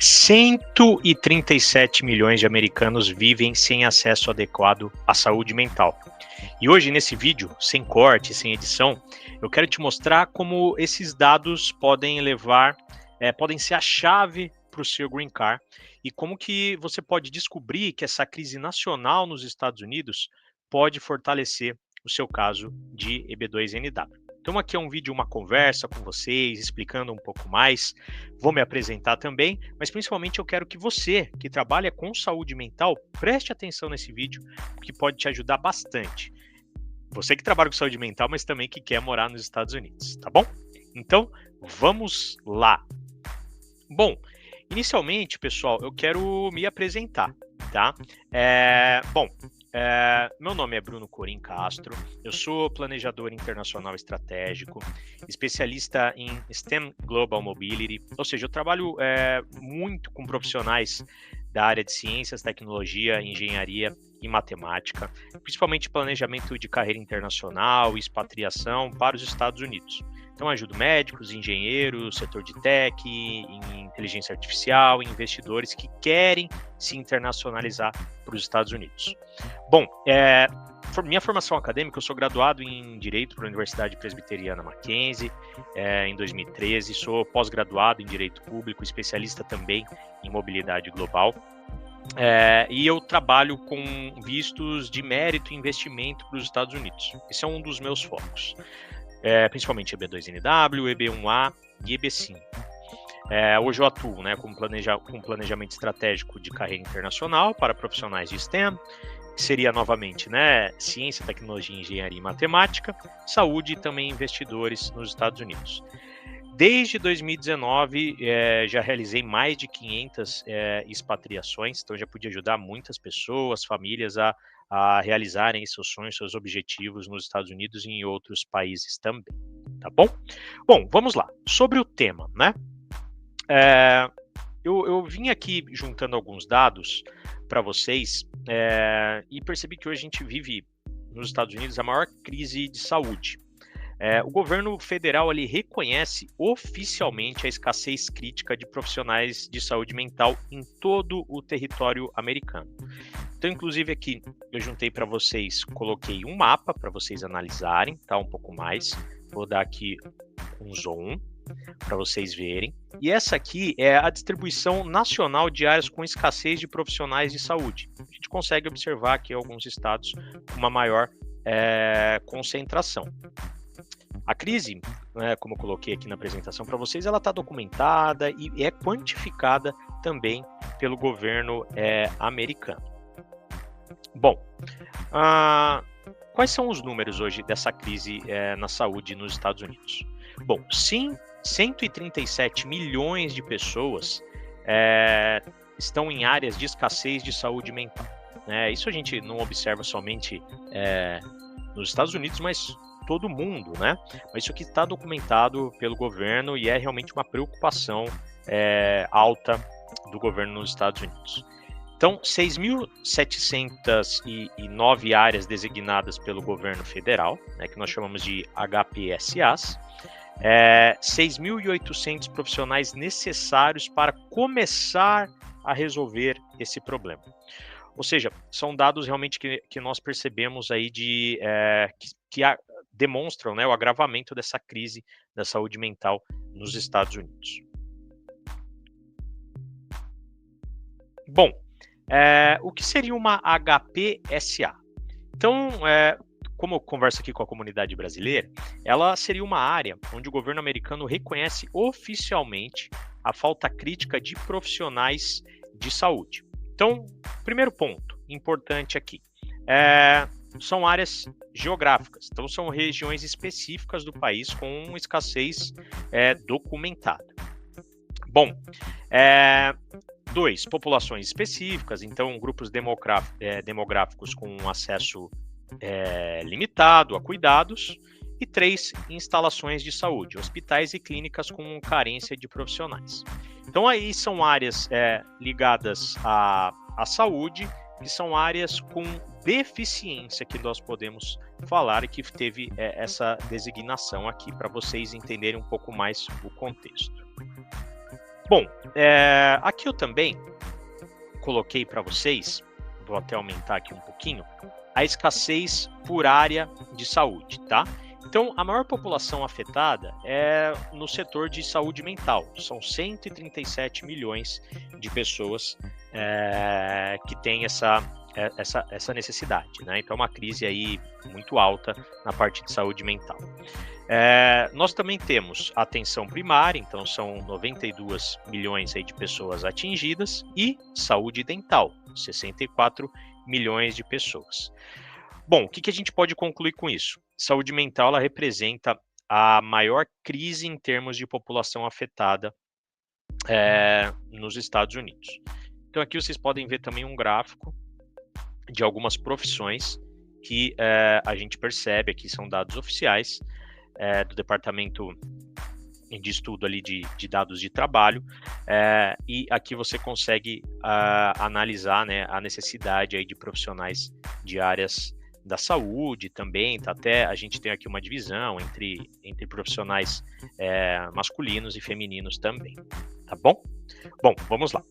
137 milhões de americanos vivem sem acesso adequado à saúde mental. E hoje, nesse vídeo, sem corte, sem edição, eu quero te mostrar como esses dados podem podem ser a chave para o seu Green Card e como que você pode descobrir que essa crise nacional nos Estados Unidos pode fortalecer o seu caso de EB2NW. Então aqui é um vídeo, uma conversa com vocês, explicando um pouco mais, vou me apresentar também, mas principalmente eu quero que você, que trabalha com saúde mental, preste atenção nesse vídeo, porque pode te ajudar bastante. Você que trabalha com saúde mental, mas também que quer morar nos Estados Unidos, tá bom? Então, vamos lá. Bom, inicialmente, pessoal, eu quero me apresentar, tá? Meu nome é Bruno Corim Castro, eu sou planejador internacional estratégico, especialista em STEM Global Mobility, ou seja, eu trabalho muito com profissionais da área de ciências, tecnologia, engenharia e matemática, principalmente planejamento de carreira internacional e expatriação para os Estados Unidos. Então, ajudo médicos, engenheiros, setor de tech, inteligência artificial, investidores que querem se internacionalizar para os Estados Unidos. Bom, minha formação acadêmica, eu sou graduado em Direito pela Universidade Presbiteriana Mackenzie, em 2013, sou pós-graduado em Direito Público, especialista também em mobilidade global. E eu trabalho com vistos de mérito e investimento para os Estados Unidos. Esse é um dos meus focos. Principalmente EB2NW, EB1A e EB5. Hoje eu atuo com planejamento estratégico de carreira internacional para profissionais de STEM, que seria novamente ciência, tecnologia, engenharia e matemática, saúde e também investidores nos Estados Unidos. Desde 2019, já realizei mais de 500 expatriações, então já pude ajudar muitas pessoas, famílias a realizarem seus sonhos, seus objetivos nos Estados Unidos e em outros países também, tá bom? Bom, vamos lá. Sobre o tema, eu vim aqui juntando alguns dados para vocês e percebi que hoje a gente vive nos Estados Unidos a maior crise de saúde. O governo federal ele reconhece oficialmente a escassez crítica de profissionais de saúde mental em todo o território americano. Então, inclusive aqui eu juntei para vocês, coloquei um mapa para vocês analisarem, tá? Um pouco mais. Vou dar aqui um zoom para vocês verem. E essa aqui é a distribuição nacional de áreas com escassez de profissionais de saúde. A gente consegue observar aqui alguns estados com uma maior concentração. A crise, como eu coloquei aqui na apresentação para vocês, ela está documentada e é quantificada também pelo governo americano. Bom, quais são os números hoje dessa crise na saúde nos Estados Unidos? Bom, sim, 137 milhões de pessoas estão em áreas de escassez de saúde mental. Isso a gente não observa somente nos Estados Unidos, mas todo mundo, Mas isso aqui está documentado pelo governo e é realmente uma preocupação alta do governo nos Estados Unidos. Então, 6.709 áreas designadas pelo governo federal, que nós chamamos de HPSAs, 6.800 profissionais necessários para começar a resolver esse problema. Ou seja, são dados realmente que nós percebemos aí que demonstram o agravamento dessa crise da saúde mental nos Estados Unidos. Bom, o que seria uma HPSA? Então, como eu converso aqui com a comunidade brasileira, ela seria uma área onde o governo americano reconhece oficialmente a falta crítica de profissionais de saúde. Então, primeiro ponto importante aqui, são áreas geográficas, então são regiões específicas do país com escassez documentada. Bom, 2, populações específicas, então grupos demográficos com acesso limitado a cuidados. E 3, instalações de saúde, hospitais e clínicas com carência de profissionais. Então aí são áreas ligadas à saúde, que são áreas com deficiência que nós podemos falar e que teve essa designação aqui para vocês entenderem um pouco mais o contexto. Bom, aqui eu também coloquei para vocês, vou até aumentar aqui um pouquinho, a escassez por área de saúde, tá? Então, a maior população afetada é no setor de saúde mental. São 137 milhões de pessoas que têm essa necessidade, né? Então, é uma crise aí muito alta na parte de saúde mental. Nós também temos atenção primária, então são 92 milhões aí de pessoas atingidas, e saúde dental, 64 milhões de pessoas. Bom, o que a gente pode concluir com isso? Saúde mental, ela representa a maior crise em termos de população afetada nos Estados Unidos. Então aqui vocês podem ver também um gráfico de algumas profissões que a gente percebe, aqui são dados oficiais do Departamento de Estudo ali de Dados de Trabalho, e aqui você consegue analisar, né, a necessidade aí de profissionais de áreas da saúde também, tá? Até a gente tem aqui uma divisão entre profissionais masculinos e femininos também, tá bom? Bom, vamos lá.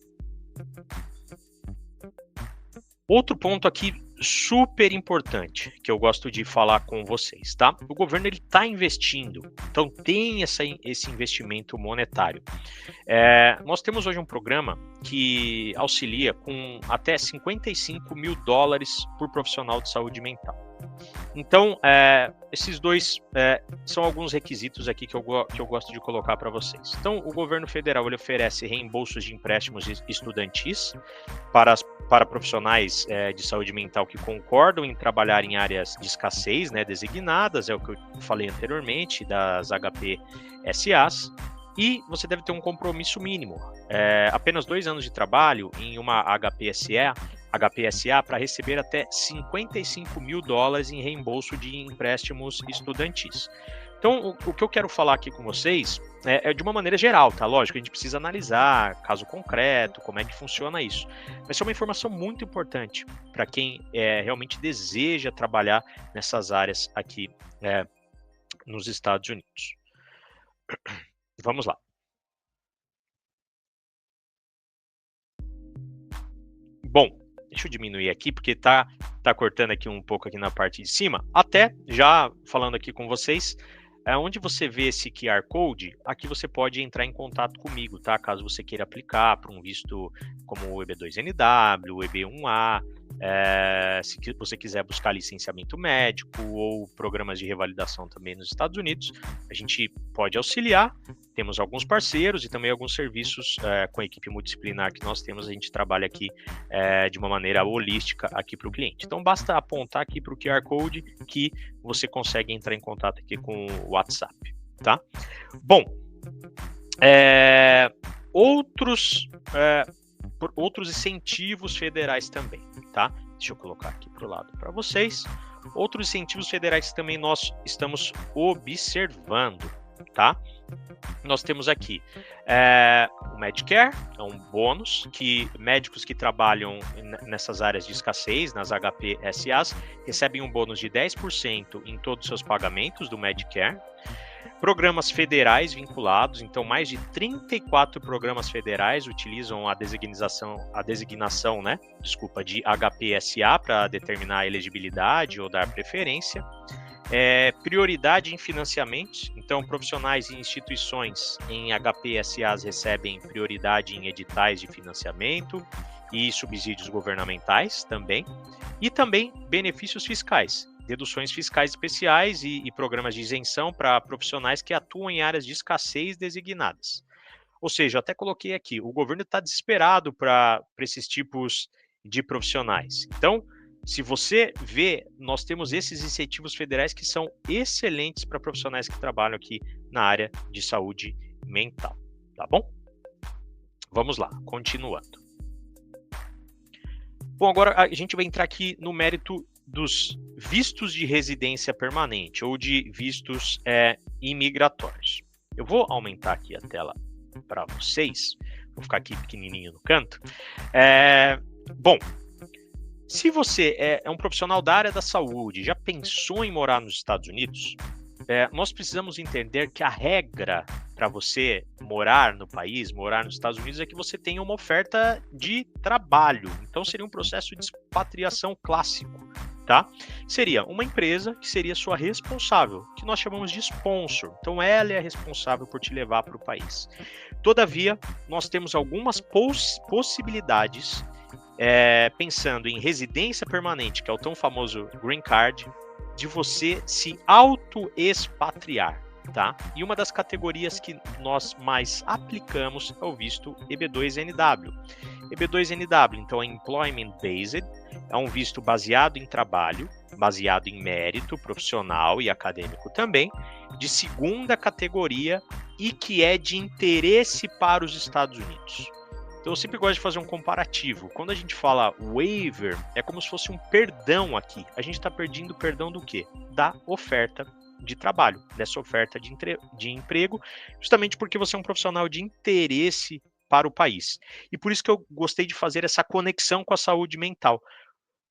Outro ponto aqui super importante que eu gosto de falar com vocês, tá? O governo ele está investindo, então tem esse investimento monetário. Nós temos hoje um programa que auxilia com até $55 mil por profissional de saúde mental. Então, esses dois são alguns requisitos aqui que eu gosto de colocar para vocês. Então, o governo federal ele oferece reembolsos de empréstimos estudantis para profissionais de saúde mental que concordam em trabalhar em áreas de escassez, né, designadas, é o que eu falei anteriormente, das HPSAs, e você deve ter um compromisso mínimo, apenas 2 anos de trabalho em uma HPSA para receber até $55 mil em reembolso de empréstimos estudantis. Então, o que eu quero falar aqui com vocês é de uma maneira geral, tá? Lógico, a gente precisa analisar caso concreto, como é que funciona isso. Mas é uma informação muito importante para quem realmente deseja trabalhar nessas áreas aqui nos Estados Unidos. Vamos lá. Bom, deixa eu diminuir aqui, porque tá cortando aqui um pouco aqui na parte de cima. Até já falando aqui com vocês, onde você vê esse QR Code, aqui você pode entrar em contato comigo, tá? Caso você queira aplicar para um visto como o EB2NW, o EB1A, se você quiser buscar licenciamento médico ou programas de revalidação também nos Estados Unidos, a gente pode auxiliar. Temos alguns parceiros e também alguns serviços com a equipe multidisciplinar que nós temos. A gente trabalha aqui de uma maneira holística aqui para o cliente. Então, basta apontar aqui para o QR Code que você consegue entrar em contato aqui com o WhatsApp, tá? Bom, outros incentivos federais também, tá? Deixa eu colocar aqui para o lado para vocês. Outros incentivos federais que também nós estamos observando, tá? Nós temos aqui o Medicare, é um bônus que médicos que trabalham nessas áreas de escassez, nas HPSAs, recebem um bônus de 10% em todos os seus pagamentos do Medicare. Programas federais vinculados, então mais de 34 programas federais utilizam a designação, né, de HPSA para determinar a elegibilidade ou dar preferência. Prioridade em financiamentos, então profissionais e instituições em HPSAs recebem prioridade em editais de financiamento e subsídios governamentais também, e também benefícios fiscais, deduções fiscais especiais e programas de isenção para profissionais que atuam em áreas de escassez designadas. Ou seja, eu até coloquei aqui, o governo está desesperado para esses tipos de profissionais. Então, se você vê, nós temos esses incentivos federais que são excelentes para profissionais que trabalham aqui na área de saúde mental, tá bom? Vamos lá, continuando. Bom, agora a gente vai entrar aqui no mérito dos vistos de residência permanente ou de vistos imigratórios. Eu vou aumentar aqui a tela para vocês, vou ficar aqui pequenininho no canto. Bom, se você é um profissional da área da saúde, já pensou em morar nos Estados Unidos, nós precisamos entender que a regra para você morar no país, morar nos Estados Unidos, é que você tenha uma oferta de trabalho. Então seria um processo de expatriação clássico, tá? Seria uma empresa que seria sua responsável, que nós chamamos de sponsor. Então ela é a responsável por te levar para o país. Todavia, nós temos algumas possibilidades, pensando em residência permanente, que é o tão famoso Green Card, de você se auto-expatriar, tá? E uma das categorias que nós mais aplicamos é o visto EB2NW. EB2NW, então, é Employment Based, é um visto baseado em trabalho, baseado em mérito profissional e acadêmico também, de segunda categoria e que é de interesse para os Estados Unidos. Então eu sempre gosto de fazer um comparativo. Quando a gente fala waiver, é como se fosse um perdão aqui. A gente está perdendo perdão do quê? Da oferta de trabalho, dessa oferta de emprego, justamente porque você é um profissional de interesse para o país. E por isso que eu gostei de fazer essa conexão com a saúde mental.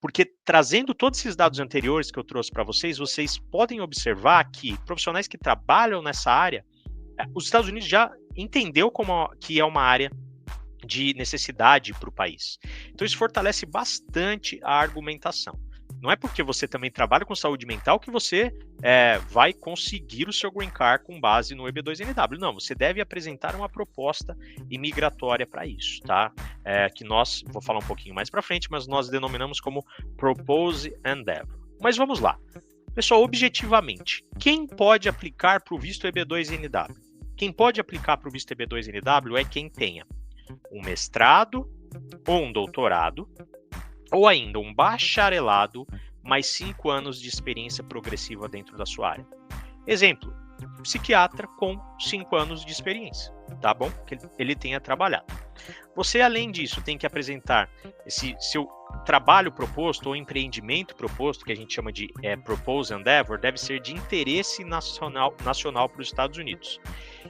Porque trazendo todos esses dados anteriores que eu trouxe para vocês, vocês podem observar que profissionais que trabalham nessa área, os Estados Unidos já entendeu que é uma área de necessidade para o país. Então isso fortalece bastante a argumentação. Não é porque você também trabalha com saúde mental que você vai conseguir o seu Green Card com base no EB2NW. Não, você deve apresentar uma proposta imigratória para isso, tá? Que nós, vou falar um pouquinho mais para frente, mas nós denominamos como Propose Endeavor. Mas vamos lá. Pessoal, objetivamente, quem pode aplicar para o visto EB2NW? Quem pode aplicar para o visto EB2NW é quem tenha um mestrado ou um doutorado, ou ainda um bacharelado, mais 5 anos de experiência progressiva dentro da sua área. Exemplo, psiquiatra com 5 anos de experiência, tá bom? Que ele tenha trabalhado. Você, além disso, tem que apresentar esse seu trabalho proposto ou empreendimento proposto, que a gente chama de Propose Endeavor, deve ser de interesse nacional para os Estados Unidos.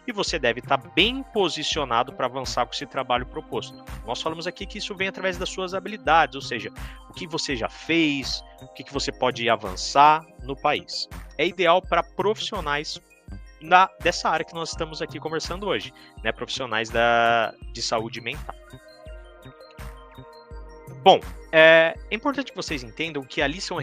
E você deve estar bem posicionado para avançar com esse trabalho proposto. Nós falamos aqui que isso vem através das suas habilidades, ou seja, o que você já fez, o que você pode avançar no país. É ideal para profissionais dessa área que nós estamos aqui conversando hoje, né? Profissionais de saúde mental. Bom, é importante que vocês entendam que ali são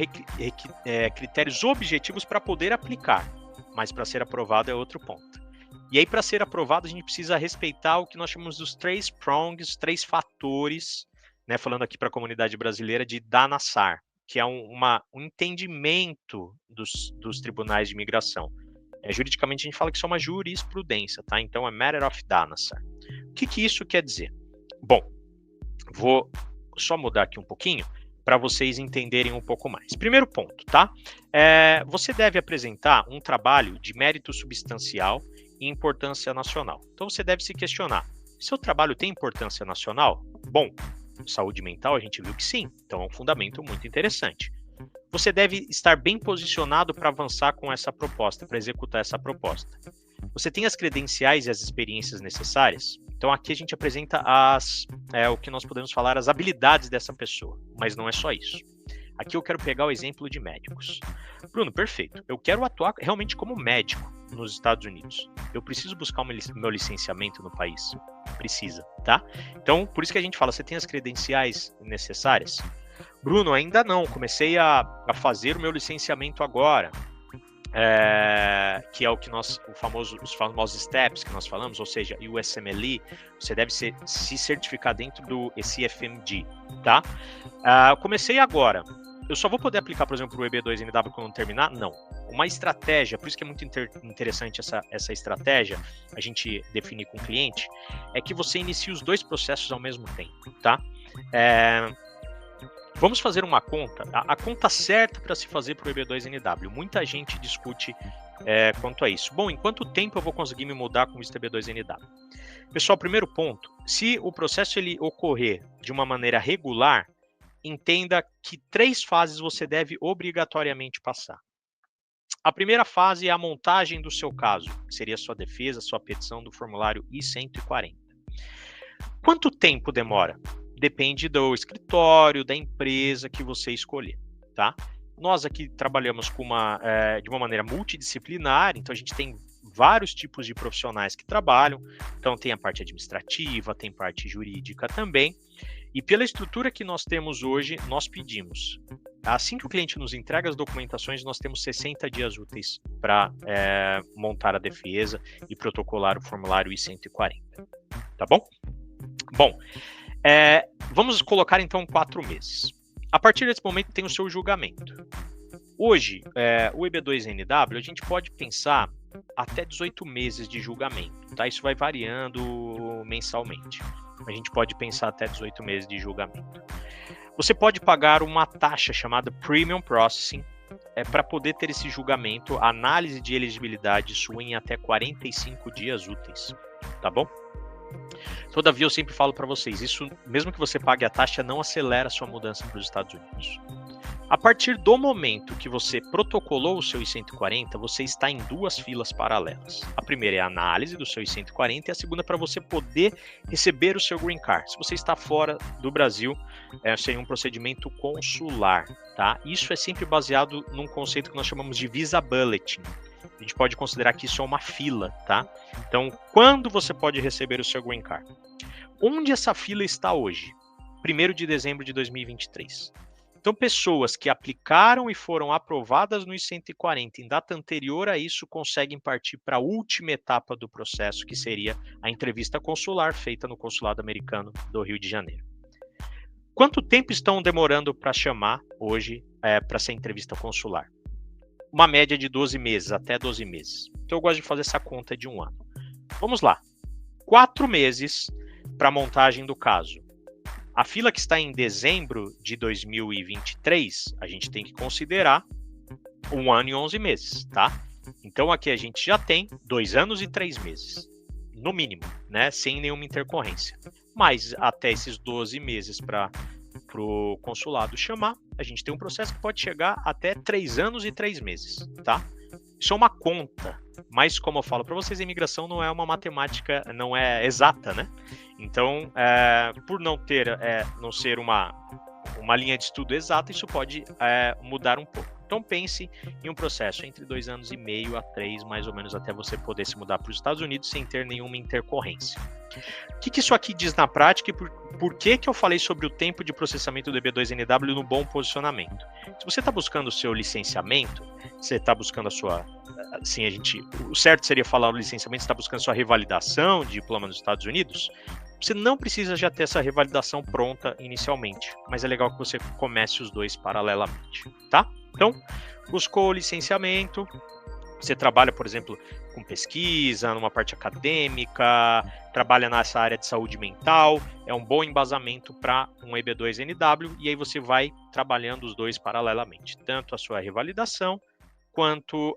critérios objetivos para poder aplicar, mas para ser aprovado é outro ponto. E aí, para ser aprovado, a gente precisa respeitar o que nós chamamos dos 3 prongs, 3 fatores, né? Falando aqui para a comunidade brasileira, de Danassar, que é um entendimento dos tribunais de imigração. Juridicamente, a gente fala que isso é uma jurisprudência, tá? Então, é matter of Danassar. O que isso quer dizer? Bom, vou só mudar aqui um pouquinho para vocês entenderem um pouco mais. Primeiro ponto, tá? Você deve apresentar um trabalho de mérito substancial e importância nacional. Então, você deve se questionar, seu trabalho tem importância nacional? Bom, saúde mental a gente viu que sim, então é um fundamento muito interessante. Você deve estar bem posicionado para avançar com essa proposta, para executar essa proposta. Você tem as credenciais e as experiências necessárias? Então aqui a gente apresenta o que nós podemos falar, as habilidades dessa pessoa, mas não é só isso. Aqui eu quero pegar o exemplo de médicos. Bruno, perfeito. Eu quero atuar realmente como médico nos Estados Unidos. Eu preciso buscar o meu licenciamento no país? Precisa, tá? Então, por isso que a gente fala, você tem as credenciais necessárias? Bruno, ainda não. Comecei a fazer o meu licenciamento agora. Que é os famosos steps que nós falamos, ou seja, USMLE, você deve se certificar dentro do CFMG, tá? Comecei agora, eu só vou poder aplicar, por exemplo, o EB2NW quando terminar? Não. Uma estratégia, por isso que é muito interessante essa estratégia, a gente definir com o cliente, é que você inicie os 2 processos ao mesmo tempo, tá? Vamos fazer uma conta, a conta certa para se fazer para o EB2NW. Muita gente discute quanto a isso. Bom, em quanto tempo eu vou conseguir me mudar com o visto EB2NW? Pessoal, primeiro ponto, se o processo ele ocorrer de uma maneira regular, entenda que 3 fases você deve obrigatoriamente passar. A primeira fase é a montagem do seu caso, que seria a sua defesa, sua petição do formulário I-140. Quanto tempo demora? Depende do escritório, da empresa que você escolher, tá? Nós aqui trabalhamos de uma maneira multidisciplinar, então a gente tem vários tipos de profissionais que trabalham, então tem a parte administrativa, tem parte jurídica também, e pela estrutura que nós temos hoje, nós pedimos, assim que o cliente nos entrega as documentações, nós temos 60 dias úteis para montar a defesa e protocolar o formulário I-140, tá bom? Bom, vamos colocar então 4 meses. A partir desse momento tem o seu julgamento. Hoje, o EB2NW, a gente pode pensar até 18 meses de julgamento, tá? Isso vai variando mensalmente. A gente pode pensar até 18 meses de julgamento. Você pode pagar uma taxa chamada Premium Processing para poder ter esse julgamento, a análise de elegibilidade sua em até 45 dias úteis, tá bom? Todavia, eu sempre falo para vocês, isso, mesmo que você pague a taxa, não acelera a sua mudança para os Estados Unidos. A partir do momento que você protocolou o seu I-140, você está em 2 filas paralelas. A primeira é a análise do seu I-140 e a segunda é para você poder receber o seu Green Card. Se você está fora do Brasil, seria um procedimento consular, tá? Isso é sempre baseado num conceito que nós chamamos de Visa Bulletin. A gente pode considerar que isso é uma fila, tá? Então, quando você pode receber o seu Green Card? Onde essa fila está hoje? 1º de dezembro de 2023. Então, pessoas que aplicaram e foram aprovadas no I-140 em data anterior a isso conseguem partir para a última etapa do processo, que seria a entrevista consular feita no Consulado Americano do Rio de Janeiro. Quanto tempo estão demorando para chamar hoje para essa entrevista consular? Uma média de 12 meses, até 12 meses. Então, eu gosto de fazer essa conta de 1 ano. Vamos lá. 4 meses para a montagem do caso. A fila que está em dezembro de 2023, a gente tem que considerar 1 ano e 11 meses, tá? Então, aqui a gente já tem 2 anos e 3 meses, no mínimo, né? Sem nenhuma intercorrência. Mas até esses 12 meses para o consulado chamar, a gente tem um processo que pode chegar até 3 anos e 3 meses, tá? Isso é uma conta, mas como eu falo para vocês, a imigração não é uma matemática, não é exata, né? Então, por não ser uma linha de estudo exata, isso pode mudar um pouco. Então, pense em um processo entre 2 anos e meio a 3, mais ou menos, até você poder se mudar para os Estados Unidos sem ter nenhuma intercorrência. O que isso aqui diz na prática e por que eu falei sobre o tempo de processamento do EB2NW no bom posicionamento? Se você está buscando o seu licenciamento, você está buscando a sua... Assim, o certo seria falar o licenciamento, você está buscando a sua revalidação de diploma nos Estados Unidos, você não precisa já ter essa revalidação pronta inicialmente, mas é legal que você comece os dois paralelamente, tá? Então, buscou o licenciamento, você trabalha, por exemplo, com pesquisa, numa parte acadêmica, trabalha nessa área de saúde mental, é um bom embasamento para um EB2NW, e aí você vai trabalhando os dois paralelamente, tanto a sua revalidação, quanto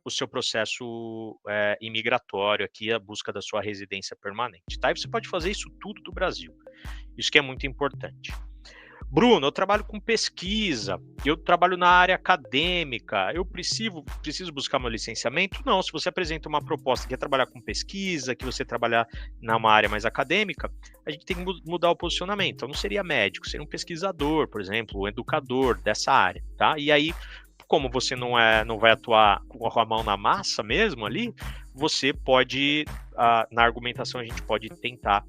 o seu processo imigratório, aqui a busca da sua residência permanente, tá? E você pode fazer isso tudo do Brasil, isso que é muito importante. Bruno, eu trabalho com pesquisa, eu trabalho na área acadêmica, eu preciso buscar meu licenciamento? Não, se você apresenta uma proposta que é trabalhar com pesquisa, que você trabalhar numa área mais acadêmica, a gente tem que mudar o posicionamento. Eu não seria médico, seria um pesquisador, por exemplo, um educador dessa área, tá? E aí, como você não vai atuar com a mão na massa mesmo ali, você pode, na argumentação, a gente pode tentar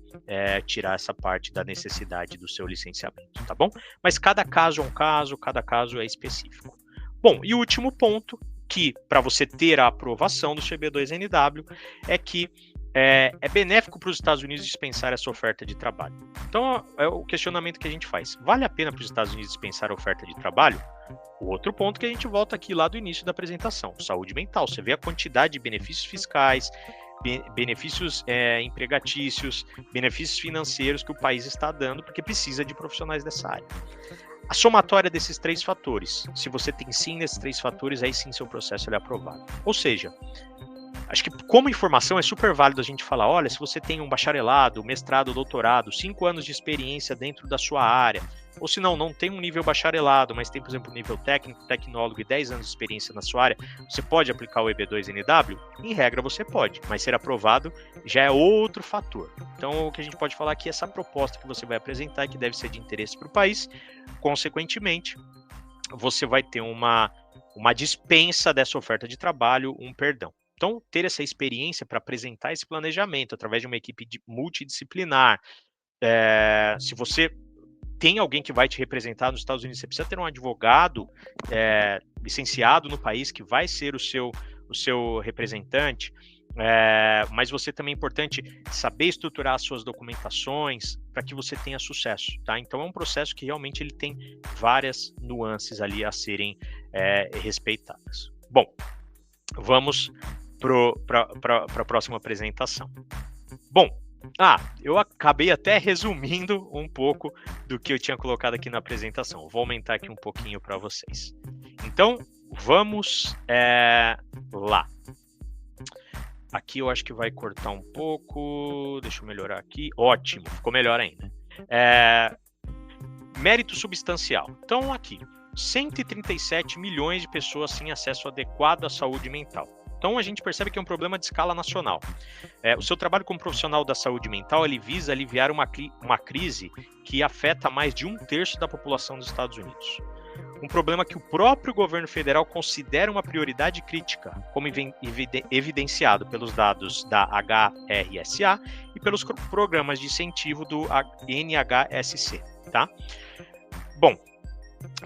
tirar essa parte da necessidade do seu licenciamento, tá bom? Mas cada caso é um caso, cada caso é específico. Bom, e o último ponto, que para você ter a aprovação do EB2NW, é que é benéfico para os Estados Unidos dispensar essa oferta de trabalho. Então, é o questionamento que a gente faz. Vale a pena para os Estados Unidos dispensar a oferta de trabalho? O outro ponto que a gente volta aqui lá do início da apresentação, saúde mental. Você vê a quantidade de benefícios fiscais, benefícios empregatícios, benefícios financeiros que o país está dando, porque precisa de profissionais dessa área. A somatória desses 3 fatores, se você tem sim nesses 3 fatores, aí sim seu processo é aprovado. Ou seja, acho que como informação é super válido a gente falar, olha, se você tem um bacharelado, mestrado, doutorado, 5 anos de experiência dentro da sua área, ou se não tem um nível bacharelado, mas tem, por exemplo, um nível técnico, tecnólogo e 10 anos de experiência na sua área, você pode aplicar o EB2NW? Em regra, você pode, mas ser aprovado já é outro fator. Então, o que a gente pode falar aqui é essa proposta que você vai apresentar e que deve ser de interesse para o país. Consequentemente, você vai ter uma dispensa dessa oferta de trabalho, um perdão. Então, ter essa experiência para apresentar esse planejamento através de uma equipe multidisciplinar, se você tem alguém que vai te representar nos Estados Unidos, você precisa ter um advogado licenciado no país que vai ser o seu representante, mas você também é importante saber estruturar as suas documentações para que você tenha sucesso, tá? Então é um processo que realmente ele tem várias nuances ali a serem respeitadas. Bom, vamos para a próxima apresentação. Bom, eu acabei até resumindo um pouco do que eu tinha colocado aqui na apresentação. Vou aumentar aqui um pouquinho para vocês. Então, vamos lá. Aqui eu acho que vai cortar um pouco. Deixa eu melhorar aqui. Ótimo, ficou melhor ainda. Mérito substancial. Então, aqui, 137 milhões de pessoas sem acesso adequado à saúde mental. Então, a gente percebe que é um problema de escala nacional. O seu trabalho como profissional da saúde mental, ele visa aliviar uma crise que afeta mais de 1/3 da população dos Estados Unidos. Um problema que o próprio governo federal considera uma prioridade crítica, como evidenciado pelos dados da HRSA e pelos programas de incentivo do NHSC, tá? Bom,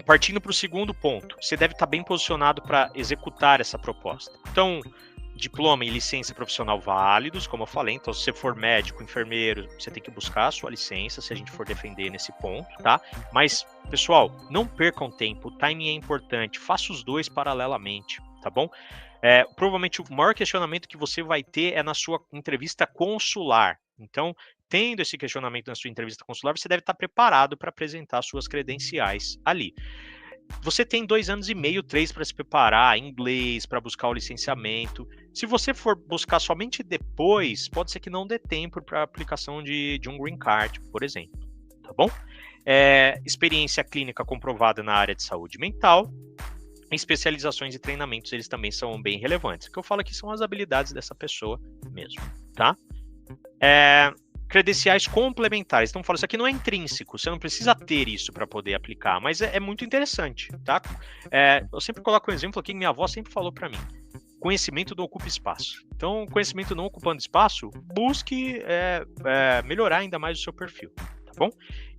partindo para o segundo ponto, você deve estar bem posicionado para executar essa proposta. Então, diploma e licença profissional válidos, como eu falei. Então, se você for médico, enfermeiro, você tem que buscar a sua licença, se a gente for defender nesse ponto, tá? Mas, pessoal, não percam tempo, o timing é importante, faça os dois paralelamente, tá bom? Provavelmente o maior questionamento que você vai ter é na sua entrevista consular. Então, tendo esse questionamento na sua entrevista consular, você deve estar preparado para apresentar suas credenciais ali. Você tem 2 anos e meio, 3 para se preparar, inglês, para buscar o licenciamento. Se você for buscar somente depois, pode ser que não dê tempo para a aplicação de um green card, por exemplo, tá bom? Experiência clínica comprovada na área de saúde mental. Especializações e treinamentos, eles também são bem relevantes. O que eu falo aqui são as habilidades dessa pessoa mesmo, tá? Credenciais complementares. Então, eu falo, isso aqui não é intrínseco, você não precisa ter isso para poder aplicar, mas é muito interessante, tá? Eu sempre coloco um exemplo aqui que minha avó sempre falou para mim: conhecimento não ocupa espaço. Então, conhecimento não ocupando espaço, busque melhorar ainda mais o seu perfil, tá bom?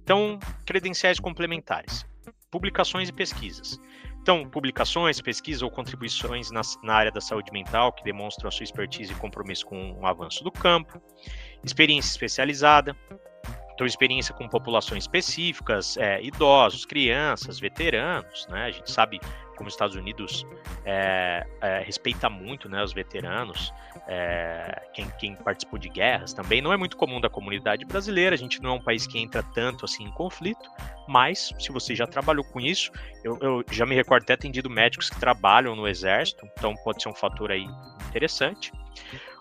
Então, credenciais complementares, publicações e pesquisas. Então, publicações, pesquisas ou contribuições na área da saúde mental que demonstram a sua expertise e compromisso com o avanço do campo. Experiência especializada. Então, experiência com populações específicas, idosos, crianças, veteranos, né? A gente sabe como os Estados Unidos respeita muito, né, os veteranos, quem participou de guerras também. Não é muito comum da comunidade brasileira, a gente não é um país que entra tanto assim em conflito, mas se você já trabalhou com isso, eu já me recordo ter atendido médicos que trabalham no exército, então pode ser um fator aí interessante.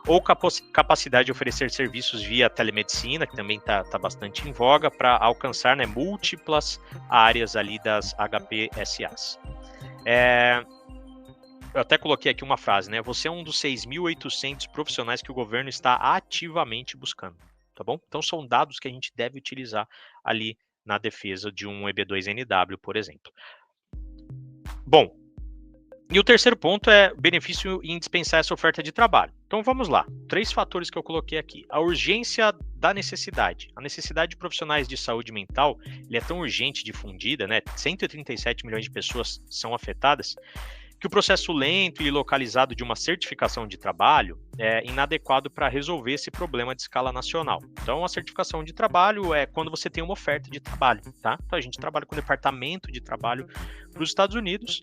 Ou capacidade de oferecer serviços via telemedicina, que também está bastante em voga, para alcançar, né, múltiplas áreas ali das HPSAs. Eu até coloquei aqui uma frase, né? Você é um dos 6.800 profissionais que o governo está ativamente buscando, tá bom? Então, são dados que a gente deve utilizar ali na defesa de um EB2NW, por exemplo. Bom, e o terceiro ponto é benefício em dispensar essa oferta de trabalho. Então vamos lá, 3 fatores que eu coloquei aqui. A urgência da necessidade. A necessidade de profissionais de saúde mental, ele é tão urgente e difundida, né? 137 milhões de pessoas são afetadas, que o processo lento e localizado de uma certificação de trabalho é inadequado para resolver esse problema de escala nacional. Então, a certificação de trabalho é quando você tem uma oferta de trabalho, tá? Então, a gente trabalha com o departamento de trabalho para os Estados Unidos,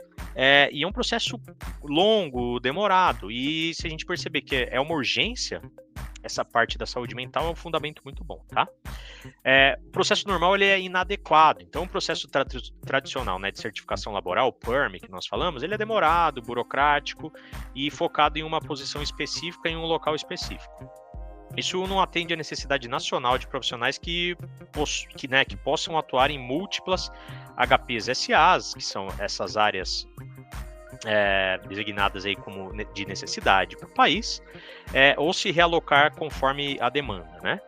e é um processo longo, demorado, e se a gente perceber que é uma urgência, essa parte da saúde mental é um fundamento muito bom, tá? O processo normal, ele é inadequado, então o processo tradicional, né, de certificação laboral, o PERM, que nós falamos, ele é demorado, burocrático e focado em uma posição específica em um local específico. Isso não atende à necessidade nacional de profissionais que possam atuar em múltiplas HPSAs, que são essas áreas designadas aí como de necessidade para o país, ou se realocar conforme a demanda, né?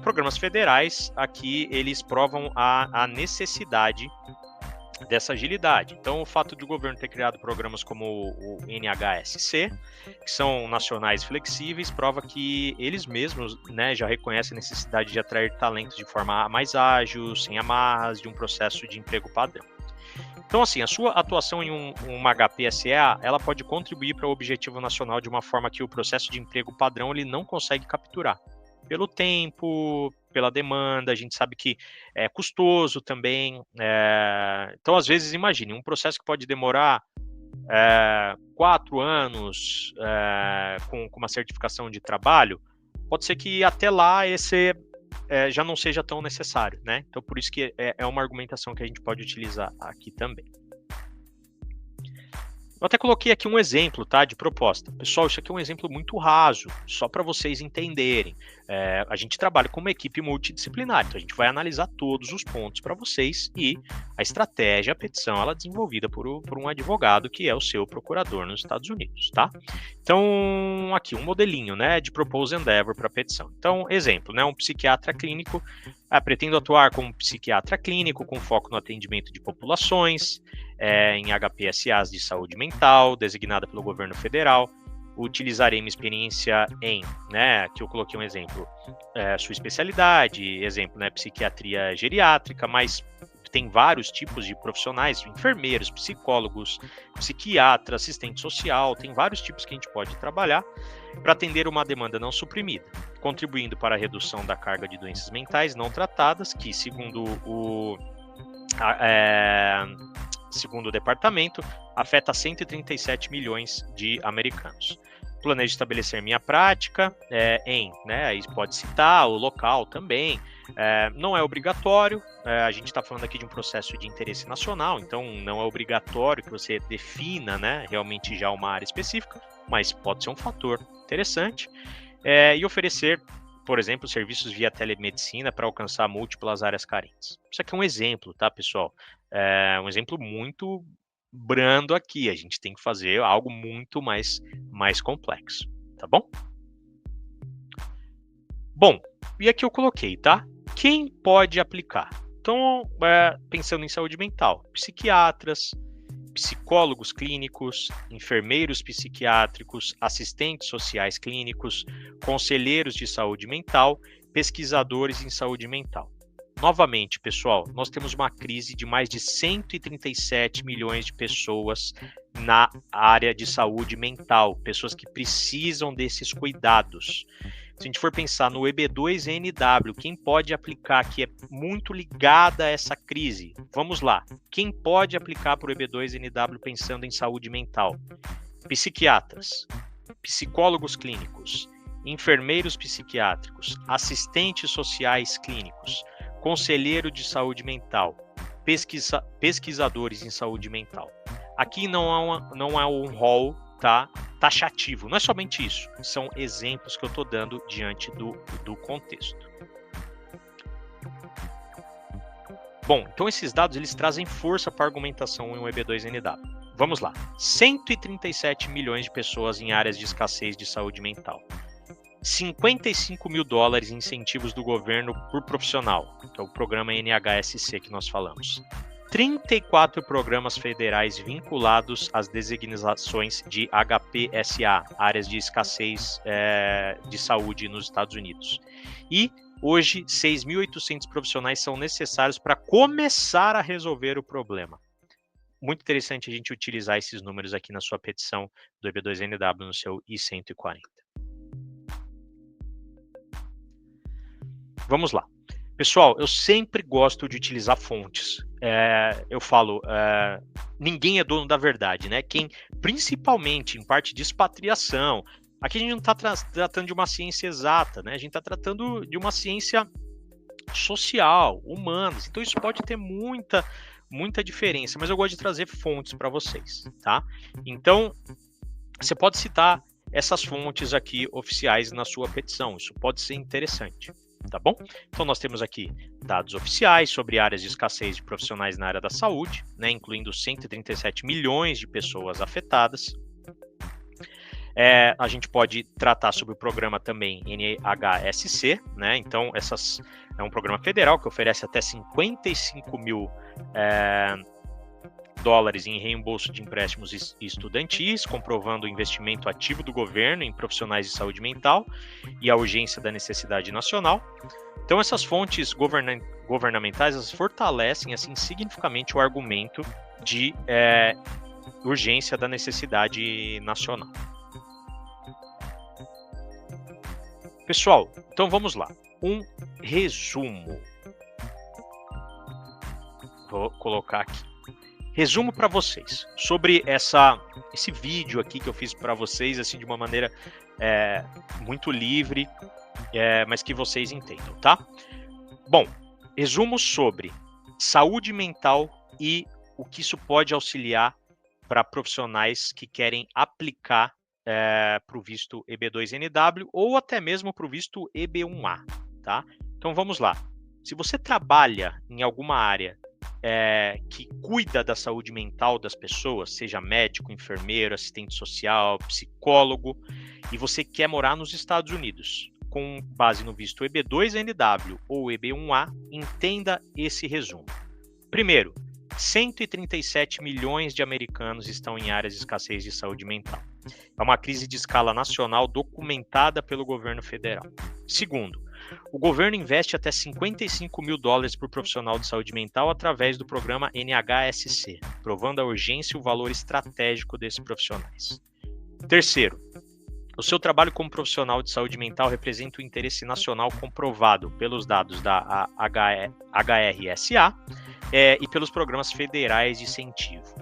Programas federais, aqui eles provam a necessidade dessa agilidade. Então, o fato de o governo ter criado programas como o NHSC, que são nacionais flexíveis, prova que eles mesmos, né, já reconhecem a necessidade de atrair talentos de forma mais ágil, sem amarras, de um processo de emprego padrão. Então, assim, a sua atuação em uma HPSA, ela pode contribuir para o objetivo nacional de uma forma que o processo de emprego padrão ele não consegue capturar. Pelo tempo, pela demanda, a gente sabe que é custoso também. Então, às vezes, imagine, um processo que pode demorar 4 anos com uma certificação de trabalho, pode ser que até lá esse já não seja tão necessário, né? Então, por isso que é uma argumentação que a gente pode utilizar aqui também. Eu até coloquei aqui um exemplo, tá, de proposta. Pessoal, isso aqui é um exemplo muito raso, só para vocês entenderem. A gente trabalha com uma equipe multidisciplinar, então a gente vai analisar todos os pontos para vocês e a estratégia, a petição, ela é desenvolvida por um advogado que é o seu procurador nos Estados Unidos, tá? Então, aqui um modelinho, né, de propose endeavor para petição. Então, exemplo, né, um psiquiatra clínico, pretendo atuar como psiquiatra clínico com foco no atendimento de populações, em HPSAs de saúde mental, designada pelo governo federal. Utilizarei minha experiência em, né, aqui eu coloquei um exemplo, sua especialidade, exemplo, né, psiquiatria geriátrica, mas tem vários tipos de profissionais, enfermeiros, psicólogos, psiquiatra, assistente social, tem vários tipos que a gente pode trabalhar para atender uma demanda não suprimida, contribuindo para a redução da carga de doenças mentais não tratadas, que, segundo o departamento, afeta 137 milhões de americanos. Planejo estabelecer minha prática aí pode citar o local também, não é obrigatório, a gente está falando aqui de um processo de interesse nacional, então não é obrigatório que você defina, né, realmente já uma área específica, mas pode ser um fator interessante, e oferecer, por exemplo, serviços via telemedicina para alcançar múltiplas áreas carentes. Isso aqui é um exemplo, tá, pessoal? Um exemplo muito brando aqui, a gente tem que fazer algo muito mais complexo, tá bom? Bom, e aqui eu coloquei, tá? Quem pode aplicar? Então, pensando em saúde mental, psiquiatras, psicólogos clínicos, enfermeiros psiquiátricos, assistentes sociais clínicos, conselheiros de saúde mental, pesquisadores em saúde mental. Novamente, pessoal, nós temos uma crise de mais de 137 milhões de pessoas na área de saúde mental, pessoas que precisam desses cuidados. Se a gente for pensar no EB2NW, quem pode aplicar, que é muito ligada a essa crise? Vamos lá. Quem pode aplicar para o EB2NW pensando em saúde mental? Psiquiatras, psicólogos clínicos, enfermeiros psiquiátricos, assistentes sociais clínicos, conselheiro de saúde mental, pesquisadores em saúde mental. Aqui não é um rol taxativo, não é somente isso, são exemplos que eu estou dando diante do contexto. Bom, então esses dados eles trazem força para a argumentação em um EB2NW. Vamos lá, 137 milhões de pessoas em áreas de escassez de saúde mental. 55 mil dólares em incentivos do governo por profissional, que é o programa NHSC que nós falamos. 34 programas federais vinculados às designações de HPSA, áreas de escassez de saúde nos Estados Unidos. E hoje, 6.800 profissionais são necessários para começar a resolver o problema. Muito interessante a gente utilizar esses números aqui na sua petição do EB2NW no seu I-140. Vamos lá. Pessoal, eu sempre gosto de utilizar fontes. Eu falo, ninguém é dono da verdade, né? Quem, principalmente em parte de expatriação, aqui a gente não está tratando de uma ciência exata, né? A gente está tratando de uma ciência social, humanas. Então isso pode ter muita diferença, mas eu gosto de trazer fontes para vocês, tá? Então, você pode citar essas fontes aqui oficiais na sua petição. Isso pode ser interessante. Tá bom? Então nós temos aqui dados oficiais sobre áreas de escassez de profissionais na área da saúde, né, incluindo 137 milhões de pessoas afetadas. A gente pode tratar sobre o programa também NHSC, né? Então é um programa federal que oferece até 55 mil dólares em reembolso de empréstimos estudantis, comprovando o investimento ativo do governo em profissionais de saúde mental e a urgência da necessidade nacional. Então, essas fontes governamentais elas fortalecem assim significativamente o argumento de urgência da necessidade nacional. Pessoal, então vamos lá. Um resumo. Vou colocar aqui. Resumo para vocês sobre esse vídeo aqui que eu fiz para vocês assim de uma maneira muito livre, mas que vocês entendam, tá? Bom, resumo sobre saúde mental e o que isso pode auxiliar para profissionais que querem aplicar para o visto EB2NW ou até mesmo para o visto EB1A, tá? Então vamos lá. Se você trabalha em alguma área que cuida da saúde mental das pessoas, seja médico, enfermeiro, assistente social, psicólogo, e você quer morar nos Estados Unidos, com base no visto EB2NW ou EB1A, entenda esse resumo. Primeiro, 137 milhões de americanos estão em áreas de escassez de saúde mental. É uma crise de escala nacional documentada pelo governo federal. Segundo, o governo investe até $55 mil por profissional de saúde mental através do programa NHSC, provando a urgência e o valor estratégico desses profissionais. Terceiro, o seu trabalho como profissional de saúde mental representa o interesse nacional comprovado pelos dados da HRSA e pelos programas federais de incentivo.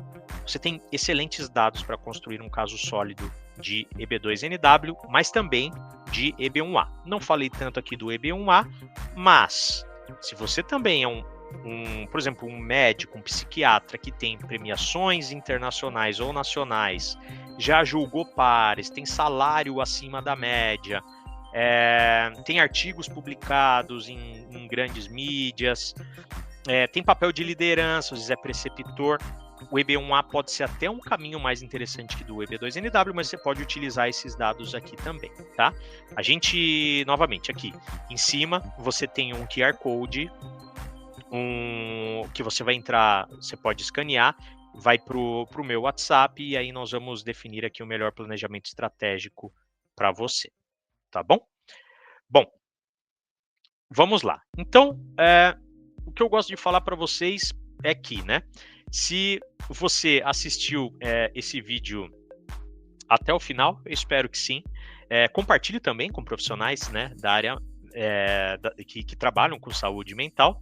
Você tem excelentes dados para construir um caso sólido de EB2NW, mas também de EB1A. Não falei tanto aqui do EB1A, mas se você também é por exemplo, um médico, um psiquiatra que tem premiações internacionais ou nacionais, já julgou pares, tem salário acima da média, tem artigos publicados em grandes mídias, tem papel de liderança, às vezes é preceptor, o EB1A pode ser até um caminho mais interessante que do EB2NW, mas você pode utilizar esses dados aqui também, tá? A gente, novamente, aqui em cima, você tem um QR Code, que você vai entrar, você pode escanear, vai para o meu WhatsApp e aí nós vamos definir aqui o melhor planejamento estratégico para você, tá bom? Bom, vamos lá. Então, o que eu gosto de falar para vocês é que, né? Se você assistiu esse vídeo até o final, eu espero que sim. Compartilhe também com profissionais, né, da área que trabalham com saúde mental.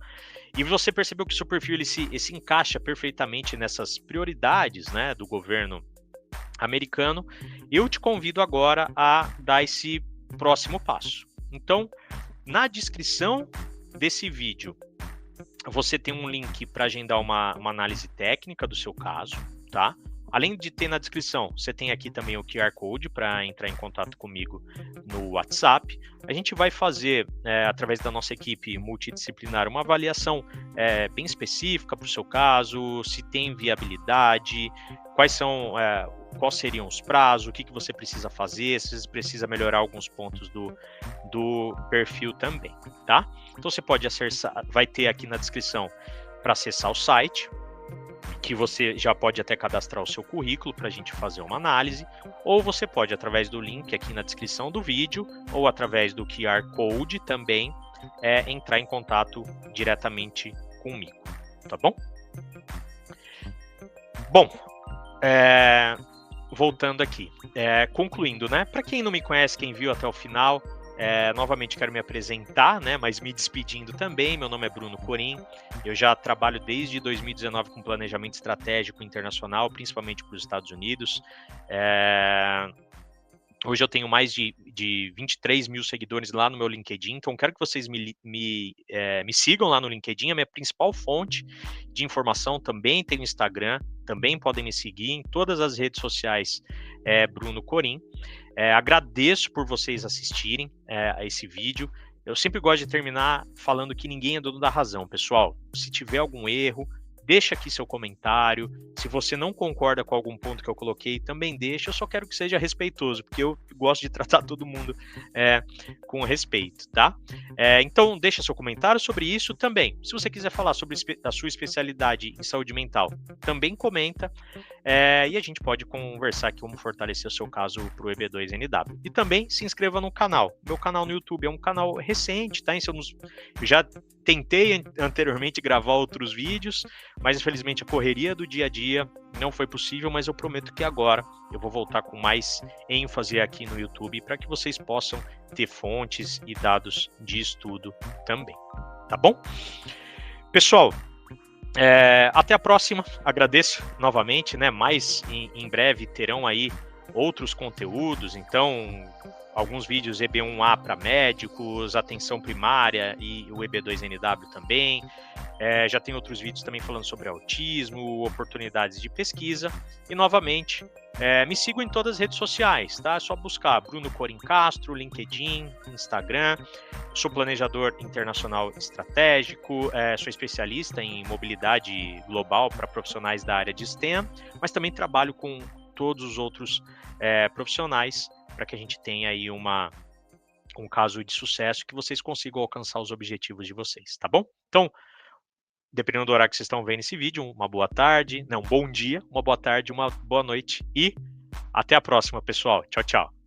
E você percebeu que o seu perfil ele se encaixa perfeitamente nessas prioridades, né, do governo americano. Eu te convido agora a dar esse próximo passo. Então, na descrição desse vídeo, você tem um link para agendar uma análise técnica do seu caso, tá? Além de ter na descrição, você tem aqui também o QR Code para entrar em contato comigo no WhatsApp. A gente vai fazer, através da nossa equipe multidisciplinar, uma avaliação bem específica para o seu caso, se tem viabilidade, quais seriam os prazos, o que você precisa fazer, se você precisa melhorar alguns pontos do perfil também, tá? Então você pode acessar, vai ter aqui na descrição para acessar o site, que você já pode até cadastrar o seu currículo para a gente fazer uma análise, ou você pode, através do link aqui na descrição do vídeo, ou através do QR Code também, entrar em contato diretamente comigo, tá bom? Bom, voltando aqui, concluindo, né? Para quem não me conhece, quem viu até o final, novamente quero me apresentar, né, mas me despedindo também. Meu nome é Bruno Corim, eu já trabalho desde 2019 com planejamento estratégico internacional, principalmente para os Estados Unidos. Hoje eu tenho mais de 23 mil seguidores lá no meu LinkedIn, então quero que vocês me sigam lá no LinkedIn, a minha principal fonte de informação. Também tem o Instagram, também podem me seguir em todas as redes sociais, Bruno Corim. Agradeço por vocês assistirem a esse vídeo. Eu sempre gosto de terminar falando que ninguém é dono da razão, pessoal. Se tiver algum erro, deixa aqui seu comentário. Se você não concorda com algum ponto que eu coloquei, também deixa. Eu só quero que seja respeitoso, porque eu sempre gosto de tratar todo mundo com respeito, tá? Então, deixa seu comentário sobre isso também. Se você quiser falar sobre a sua especialidade em saúde mental, também comenta. E a gente pode conversar aqui como fortalecer o seu caso para o EB2NW. E também se inscreva no canal. Meu canal no YouTube é um canal recente, tá? Eu já tentei anteriormente gravar outros vídeos, mas infelizmente a correria do dia a dia não foi possível, mas eu prometo que agora eu vou voltar com mais ênfase aqui no YouTube para que vocês possam ter fontes e dados de estudo também, tá bom? Pessoal, até a próxima, agradeço novamente, né? Mas em breve terão aí outros conteúdos, então alguns vídeos EB1A para médicos, atenção primária e o EB2NW também. Já tem outros vídeos também falando sobre autismo, oportunidades de pesquisa. E novamente, me sigam em todas as redes sociais, tá? É só buscar Bruno Corim Castro, LinkedIn, Instagram. Sou planejador internacional estratégico, sou especialista em mobilidade global para profissionais da área de STEM, mas também trabalho com todos os outros profissionais para que a gente tenha aí um caso de sucesso, que vocês consigam alcançar os objetivos de vocês, tá bom? Então, dependendo do horário que vocês estão vendo esse vídeo, uma boa tarde, um bom dia, uma boa tarde, uma boa noite e até a próxima, pessoal. Tchau, tchau.